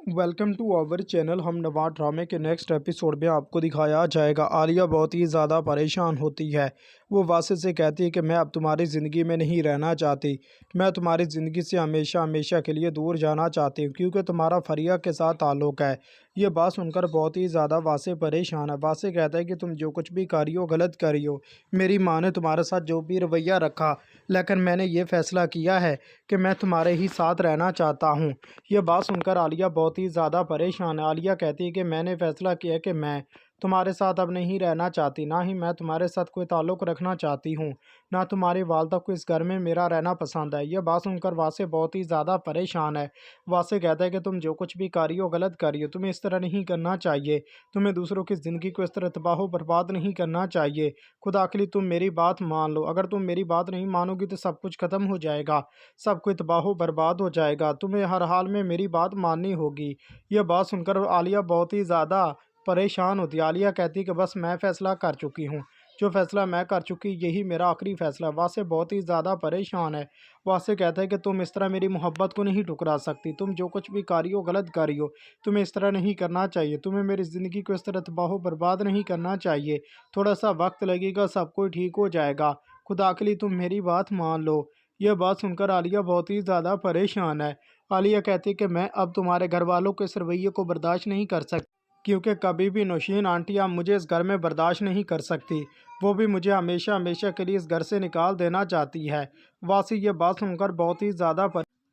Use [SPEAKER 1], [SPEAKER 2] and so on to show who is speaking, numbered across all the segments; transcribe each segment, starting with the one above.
[SPEAKER 1] Welcome to our channel. हम नवा ड्रामे के नेक्स्ट एपिसोड में आपको दिखाया जाएगा आलिया बहुत ही ज़्यादा परेशान होती है। वो वासिल से कहती है कि मैं अब तुम्हारी ज़िंदगी में नहीं रहना चाहती, मैं तुम्हारी ज़िंदगी से हमेशा हमेशा के लिए दूर जाना चाहती हूँ क्योंकि तुम्हारा फरिया के साथ ताल्लुक़ है। ये बात सुनकर बहुत ही ज़्यादा वासिल परेशान है। वासिल कहता है कि तुम जो कुछ भी करी हो गलत करी हो, मेरी माँ ने तुम्हारे साथ जो भी रवैया रखा, लेकिन मैंने ये फ़ैसला किया है कि मैं तुम्हारे ही साथ रहना चाहता हूँ। ये बात सुनकर आलिया बहुत ही ज़्यादा परेशान है। आलिया कहती है कि मैंने फ़ैसला किया कि मैं तुम्हारे साथ अब नहीं रहना चाहती, ना ही मैं तुम्हारे साथ कोई ताल्लुक़ रखना चाहती हूँ, ना तुम्हारी वालदा को इस घर में मेरा रहना पसंद है। यह बात सुनकर वासिल बहुत ही ज़्यादा परेशान है। वासिल कहता है कि तुम जो कुछ भी करी हो गलत करी हो, तुम्हें इस तरह नहीं करना चाहिए, तुम्हें दूसरों की ज़िंदगी को इस तरह तबाह बर्बाद नहीं करना चाहिए। खुदा के लिए तुम मेरी बात मान लो, अगर तुम मेरी बात नहीं मानोगी तो सब कुछ ख़त्म हो जाएगा, सब कुछ तबाह बर्बाद हो जाएगा, तुम्हें हर हाल में मेरी बात माननी होगी। यह बात सुनकर आलिया बहुत ही ज़्यादा परेशान होती है। आलिया कहती है कि बस मैं फ़ैसला कर चुकी हूँ, जो फ़ैसला मैं कर चुकी यही मेरा आखिरी फ़ैसला है। वासिल बहुत ही ज़्यादा परेशान है। वासिल कहता है कि तुम इस तरह मेरी मोहब्बत को नहीं ठुकरा सकती, तुम जो कुछ भी करी हो गलत करी हो, तुम्हें इस तरह नहीं करना चाहिए, तुम्हें मेरी ज़िंदगी को इस तरह तबाह बर्बाद नहीं करना चाहिए। थोड़ा सा वक्त लगेगा, सब कुछ ठीक हो जाएगा, खुदा के लिए तुम मेरी बात मान लो। यह बात सुनकर आलिया बहुत ही ज़्यादा परेशान है। आलिया कहती है कि मैं अब तुम्हारे घर वालों के इस रवैये को बर्दाश्त नहीं कर सकती, क्योंकि कभी भी नौशीन आंटी अब मुझे इस घर में बर्दाश्त नहीं कर सकती, वो भी मुझे हमेशा हमेशा के लिए इस घर से निकाल देना चाहती है। वासिल ये बात सुनकर बहुत ही ज़्यादा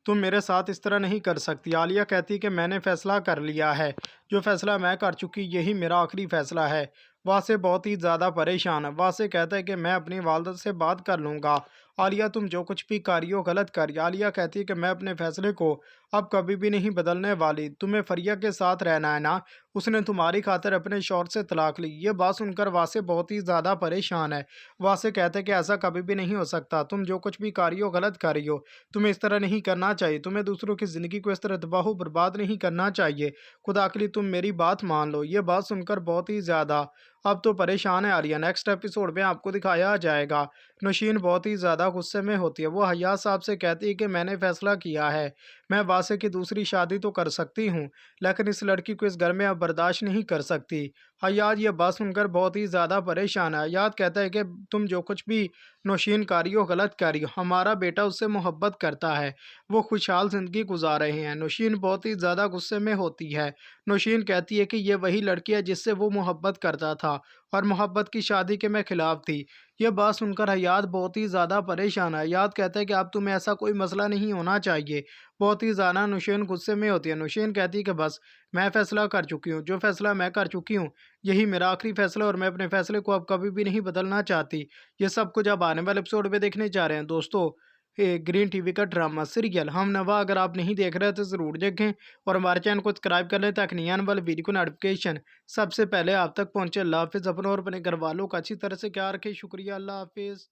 [SPEAKER 1] तुम मेरे साथ इस तरह नहीं कर सकती। आलिया कहती है कि मैंने फ़ैसला कर लिया है, जो फ़ैसला मैं कर चुकी यही मेरा आखिरी फ़ैसला है। वासिल बहुत ही ज़्यादा परेशान है। वासिल कहता है कि मैं अपनी वालदा से बात कर लूँगा। आलिया तुम जो कुछ भी करी हो गलत करी। आलिया कहती है कि मैं अपने फ़ैसले को अब कभी भी नहीं बदलने वाली, तुम्हें फरिया के साथ रहना है ना, उसने तुम्हारी खातिर अपने शौहर से तलाक ली। ये बात सुनकर वासिल बहुत ही ज़्यादा परेशान है। वासिल कहते हैं कि ऐसा कभी भी नहीं हो सकता, तुम जो कुछ भी करी हो गलत करी हो, तुम्हें इस तरह नहीं करना चाहिए, तुम्हें दूसरों की ज़िंदगी को इस तरह तबाह बर्बाद नहीं करना चाहिए, खुदा के लिए तुम मेरी बात मान लो। ये बात सुनकर बहुत ही ज़्यादा अब तो परेशान है आलिया। नेक्स्ट एपिसोड में आपको दिखाया जाएगा नौशीन बहुत ही ज़्यादा गुस्से में होती है। वो हयात साहब से कहती है कि मैंने फ़ैसला किया है, मैं वासिल की दूसरी शादी तो कर सकती हूँ, लेकिन इस लड़की को इस घर में अब बर्दाश्त नहीं कर सकती। हयात ये बात सुनकर बहुत ही ज़्यादा परेशान है। हयात कहता है कि तुम जो कुछ भी नौशीन करी हो गलत करी हो, हमारा बेटा उससे मोहब्बत करता है, वो खुशहाल ज़िंदगी गुजार रहे हैं। नौशीन बहुत ही ज़्यादा गुस्से में होती है। नौशीन कहती है कि ये वही लड़की है जिससे वो मोहब्बत करता था और मोहब्बत की शादी के मैं खिलाफ थी। ये बात सुनकर हयात बहुत ही ज़्यादा परेशान है। हयात कहता है कि अब तुम्हें ऐसा कोई मसला नहीं होना चाहिए। बहुत ही ज़्यादा नौशीन गुस्से में होती है। नौशीन कहती है कि बस मैं फ़ैसला कर चुकी हूँ, जो फ़ैसला मैं कर चुकी हूँ यही मेरा आखिरी फ़ैसला और मैं अपने फ़ैसले को अब कभी भी नहीं बदलना चाहती। ये सब कुछ अब आने वाले एपिसोड में देखने जा रहे हैं दोस्तों। ग्रीन टीवी का ड्रामा सीरियल हम नवा अगर आप नहीं देख रहे तो ज़रूर देखें और हमारे चैनल को सब्सक्राइब कर लें ताकि नई आने वाले वीडियो को नोटिफिकेशन सबसे पहले आप तक पहुंचे। अल्लाह हाफिज़। अपनों और अपने घर वालों का अच्छी तरह से ख्याल रखें। शुक्रिया। अल्लाह हाफिज़।